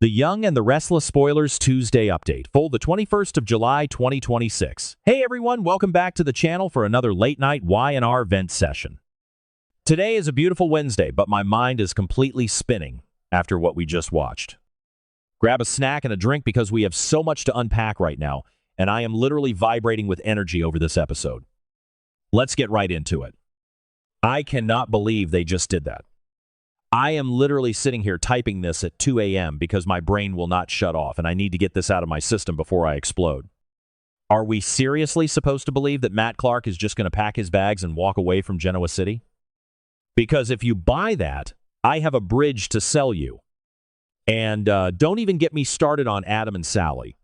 The Young and the Restless Spoilers Tuesday update, full the 21st of July, 2026. Hey everyone, welcome back to the channel for another late night Y&R vent session. Today is a beautiful Wednesday, but my mind is completely spinning after what we just watched. Grab a snack and a drink because we have so much to unpack right now, and I am literally vibrating with energy over this episode. Let's get right into it. I cannot believe they just did that. I am literally sitting here typing this at 2 a.m. because my brain will not shut off and I need to get this out of my system before I explode. Are we seriously supposed to believe that Matt Clark is just going to pack his bags and walk away from Genoa City? Because if you buy that, I have a bridge to sell you. And don't even get me started on Adam and Sally.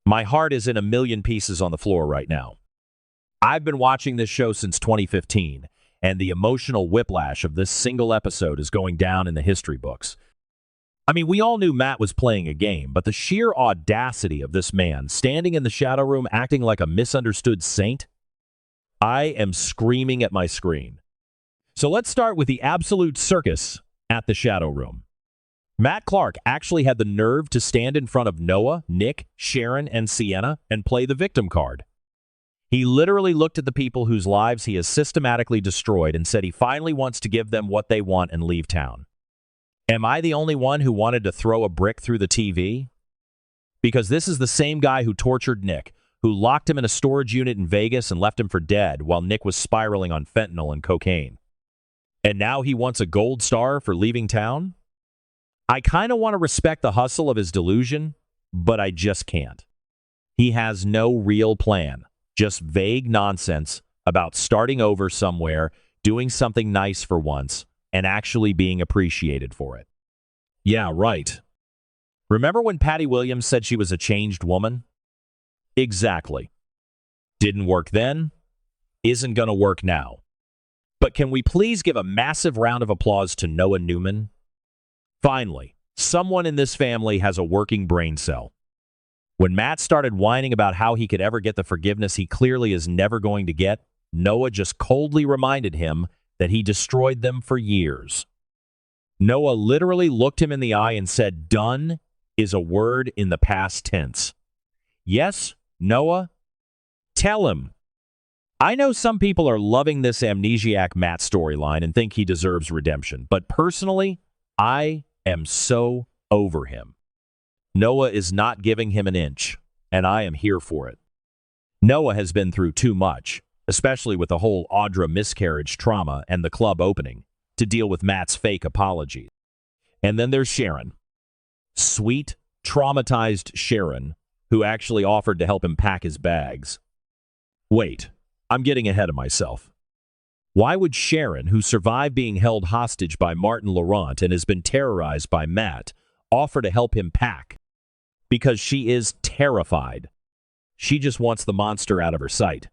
My heart is in a million pieces on the floor right now. I've been watching this show since 2015. And the emotional whiplash of this single episode is going down in the history books. I mean, we all knew Matt was playing a game, but the sheer audacity of this man standing in the shadow room acting like a misunderstood saint, I am screaming at my screen. So let's start with the absolute circus at the shadow room. Matt Clark actually had the nerve to stand in front of Noah, Nick, Sharon, and Sienna and play the victim card. He literally looked at the people whose lives he has systematically destroyed and said he finally wants to give them what they want and leave town. Am I the only one who wanted to throw a brick through the TV? Because this is the same guy who tortured Nick, who locked him in a storage unit in Vegas and left him for dead while Nick was spiraling on fentanyl and cocaine. And now he wants a gold star for leaving town? I kind of want to respect the hustle of his delusion, but I just can't. He has no real plan. Just vague nonsense about starting over somewhere, doing something nice for once, and actually being appreciated for it. Yeah, right. Remember when Patty Williams said she was a changed woman? Exactly. Didn't work then, isn't gonna work now. But can we please give a massive round of applause to Noah Newman? Finally, someone in this family has a working brain cell. When Matt started whining about how he could ever get the forgiveness he clearly is never going to get, Noah just coldly reminded him that he destroyed them for years. Noah literally looked him in the eye and said, "Done" is a word in the past tense. Yes, Noah? Tell him. I know some people are loving this amnesiac Matt storyline and think he deserves redemption, but personally, I am so over him. Noah is not giving him an inch, and I am here for it. Noah has been through too much, especially with the whole Audra miscarriage trauma and the club opening, to deal with Matt's fake apologies. And then there's Sharon. Sweet, traumatized Sharon, who actually offered to help him pack his bags. Wait, I'm getting ahead of myself. Why would Sharon, who survived being held hostage by Martin Laurent and has been terrorized by Matt, offer to help him pack? Because she is terrified. She just wants the monster out of her sight.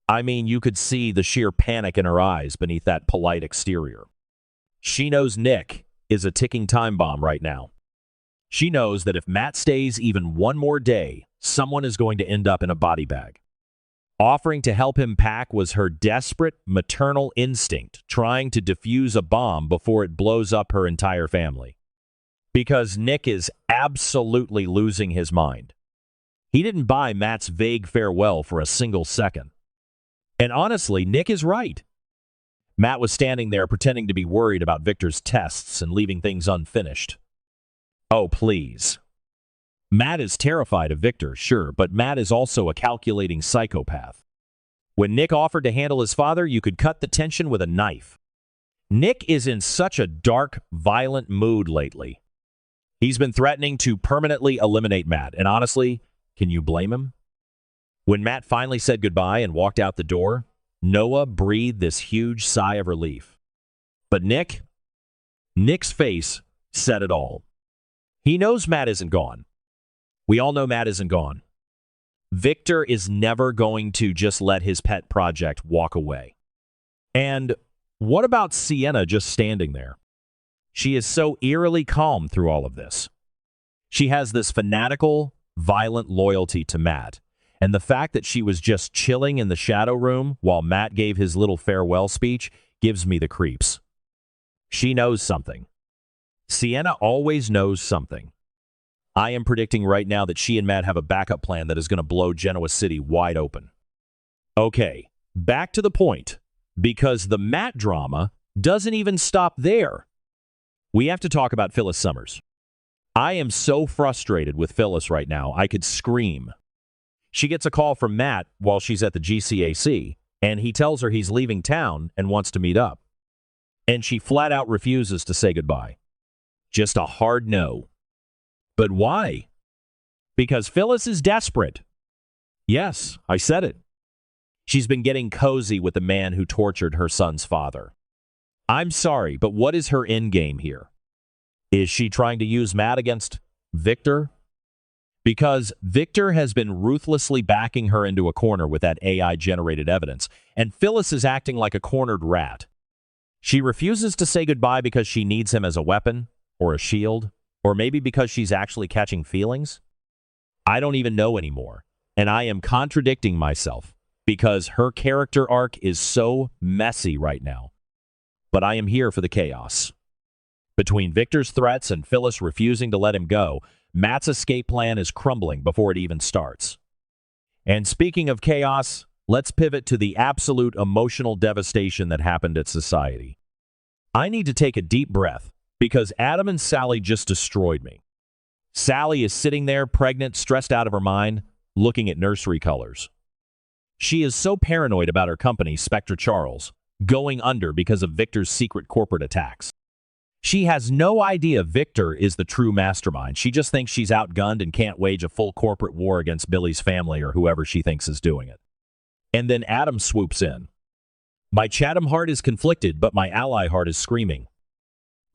I mean, you could see the sheer panic in her eyes beneath that polite exterior. She knows Nick is a ticking time bomb right now. She knows that if Matt stays even one more day, someone is going to end up in a body bag. Offering to help him pack was her desperate maternal instinct, trying to defuse a bomb before it blows up her entire family. Because Nick is absolutely losing his mind. He didn't buy Matt's vague farewell for a single second. And honestly, Nick is right. Matt was standing there pretending to be worried about Victor's tests and leaving things unfinished. Oh, please. Matt is terrified of Victor, sure, but Matt is also a calculating psychopath. When Nick offered to handle his father, you could cut the tension with a knife. Nick is in such a dark, violent mood lately. He's been threatening to permanently eliminate Matt, and honestly, can you blame him? When Matt finally said goodbye and walked out the door, Noah breathed this huge sigh of relief. But Nick's face said it all. He knows Matt isn't gone. We all know Matt isn't gone. Victor is never going to just let his pet project walk away. And what about Sienna just standing there? She is so eerily calm through all of this. She has this fanatical, violent loyalty to Matt, and the fact that she was just chilling in the shadow room while Matt gave his little farewell speech gives me the creeps. She knows something. Sienna always knows something. I am predicting right now that she and Matt have a backup plan that is going to blow Genoa City wide open. Okay, back to the point, because the Matt drama doesn't even stop there. We have to talk about Phyllis Summers. I am so frustrated with Phyllis right now, I could scream. She gets a call from Matt while she's at the GCAC, and he tells her he's leaving town and wants to meet up. And she flat out refuses to say goodbye. Just a hard no. But why? Because Phyllis is desperate. Yes, I said it. She's been getting cozy with the man who tortured her son's father. I'm sorry, but what is her end game here? Is she trying to use Matt against Victor? Because Victor has been ruthlessly backing her into a corner with that AI-generated evidence, and Phyllis is acting like a cornered rat. She refuses to say goodbye because she needs him as a weapon, or a shield, or maybe because she's actually catching feelings? I don't even know anymore, and I am contradicting myself because her character arc is so messy right now. But I am here for the chaos. Between Victor's threats and Phyllis refusing to let him go, Matt's escape plan is crumbling before it even starts. And speaking of chaos, let's pivot to the absolute emotional devastation that happened at Society. I need to take a deep breath because Adam and Sally just destroyed me. Sally is sitting there, pregnant, stressed out of her mind, looking at nursery colors. She is so paranoid about her company, Spectre Charles, going under because of Victor's secret corporate attacks. She has no idea Victor is the true mastermind. She just thinks she's outgunned and can't wage a full corporate war against Billy's family or whoever she thinks is doing it. And then Adam swoops in. My Chatham heart is conflicted, but my ally heart is screaming.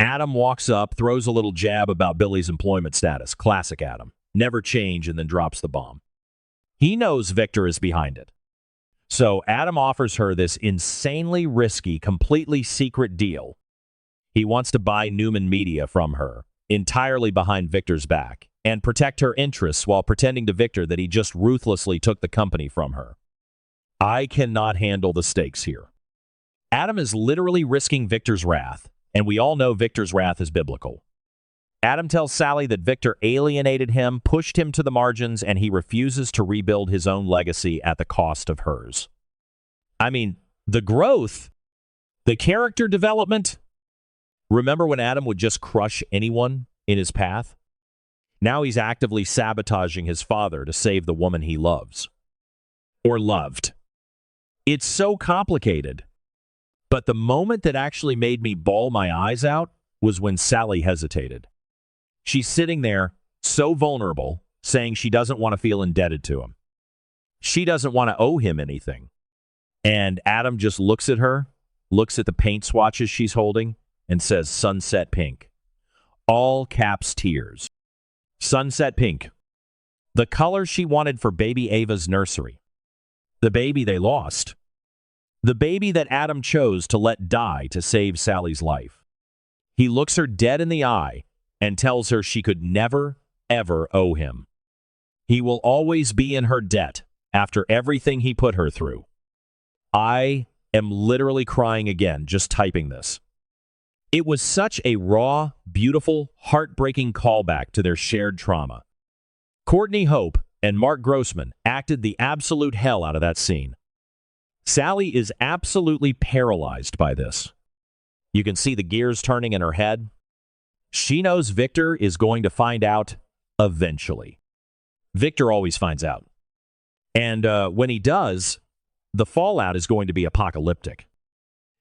Adam walks up, throws a little jab about Billy's employment status. Classic Adam. Never change, and then drops the bomb. He knows Victor is behind it. So Adam offers her this insanely risky, completely secret deal. He wants to buy Newman Media from her, entirely behind Victor's back, and protect her interests while pretending to Victor that he just ruthlessly took the company from her. I cannot handle the stakes here. Adam is literally risking Victor's wrath, and we all know Victor's wrath is biblical. Adam tells Sally that Victor alienated him, pushed him to the margins, and he refuses to rebuild his own legacy at the cost of hers. I mean, the growth, the character development. Remember when Adam would just crush anyone in his path? Now he's actively sabotaging his father to save the woman he loves. Or loved. It's so complicated. But the moment that actually made me bawl my eyes out was when Sally hesitated. She's sitting there, so vulnerable, saying she doesn't want to feel indebted to him. She doesn't want to owe him anything. And Adam just looks at her, looks at the paint swatches she's holding, and says, Sunset Pink. All caps tears. Sunset Pink. The color she wanted for baby Ava's nursery. The baby they lost. The baby that Adam chose to let die to save Sally's life. He looks her dead in the eye and tells her she could never, ever owe him. He will always be in her debt after everything he put her through. I am literally crying again just typing this. It was such a raw, beautiful, heartbreaking callback to their shared trauma. Courtney Hope and Mark Grossman acted the absolute hell out of that scene. Sally is absolutely paralyzed by this. You can see the gears turning in her head. She knows Victor is going to find out eventually. Victor always finds out. And when he does, the fallout is going to be apocalyptic.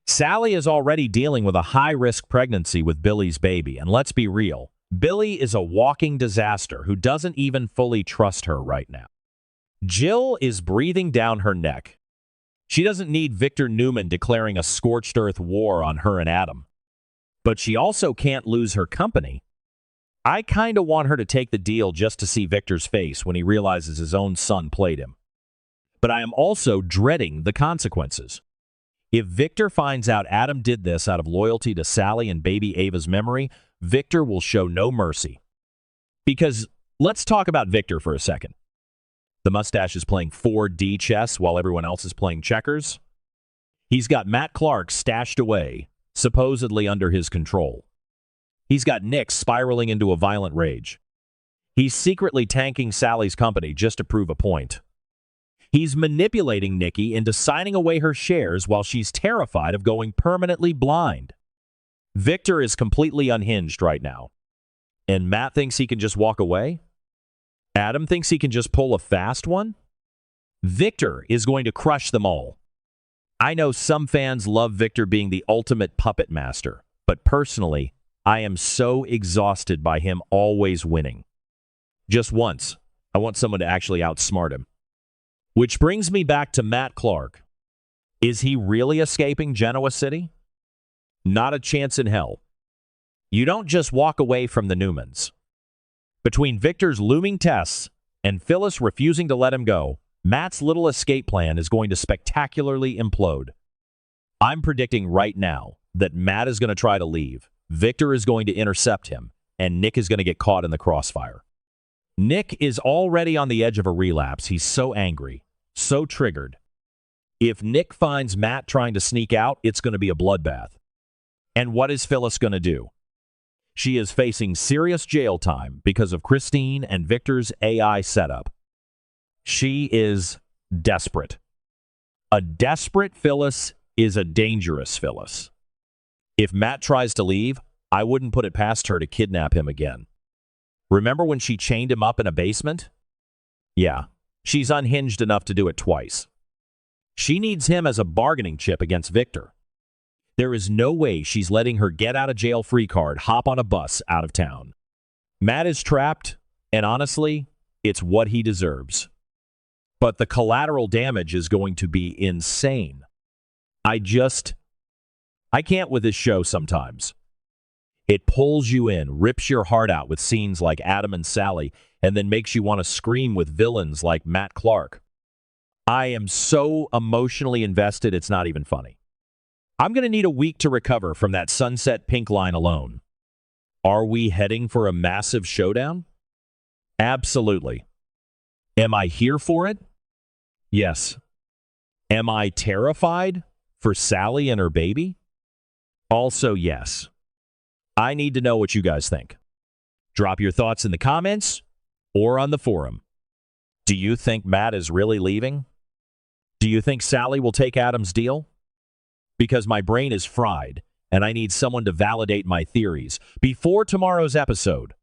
Sally is already dealing with a high-risk pregnancy with Billy's baby, and let's be real, Billy is a walking disaster who doesn't even fully trust her right now. Jill is breathing down her neck. She doesn't need Victor Newman declaring a scorched earth war on her and Adam. But she also can't lose her company. I kind of want her to take the deal just to see Victor's face when he realizes his own son played him. But I am also dreading the consequences. If Victor finds out Adam did this out of loyalty to Sally and baby Ava's memory, Victor will show no mercy. Because let's talk about Victor for a second. The mustache is playing 4D chess while everyone else is playing checkers. He's got Matt Clark stashed away, supposedly under his control. He's got Nick spiraling into a violent rage. He's secretly tanking Sally's company just to prove a point. He's manipulating Nikki into signing away her shares while she's terrified of going permanently blind. Victor is completely unhinged right now. And Matt thinks he can just walk away? Adam thinks he can just pull a fast one? Victor is going to crush them all. I know some fans love Victor being the ultimate puppet master, but personally, I am so exhausted by him always winning. Just once, I want someone to actually outsmart him. Which brings me back to Matt Clark. Is he really escaping Genoa City? Not a chance in hell. You don't just walk away from the Newmans. Between Victor's looming tests and Phyllis refusing to let him go, Matt's little escape plan is going to spectacularly implode. I'm predicting right now that Matt is going to try to leave, Victor is going to intercept him, and Nick is going to get caught in the crossfire. Nick is already on the edge of a relapse. He's so angry, so triggered. If Nick finds Matt trying to sneak out, it's going to be a bloodbath. And what is Phyllis going to do? She is facing serious jail time because of Christine and Victor's AI setup. She is desperate. A desperate Phyllis is a dangerous Phyllis. If Matt tries to leave, I wouldn't put it past her to kidnap him again. Remember when she chained him up in a basement? Yeah, she's unhinged enough to do it twice. She needs him as a bargaining chip against Victor. There is no way she's letting her get-out-of-jail-free card hop on a bus out of town. Matt is trapped, and honestly, it's what he deserves. But the collateral damage is going to be insane. I can't with this show sometimes. It pulls you in, rips your heart out with scenes like Adam and Sally, and then makes you want to scream with villains like Matt Clark. I am so emotionally invested, it's not even funny. I'm going to need a week to recover from that Sunset Pink line alone. Are we heading for a massive showdown? Absolutely. Am I here for it? Yes. Am I terrified for Sally and her baby? Also, yes. I need to know what you guys think. Drop your thoughts in the comments or on the forum. Do you think Matt is really leaving? Do you think Sally will take Adam's deal? Because my brain is fried, and I need someone to validate my theories before tomorrow's episode.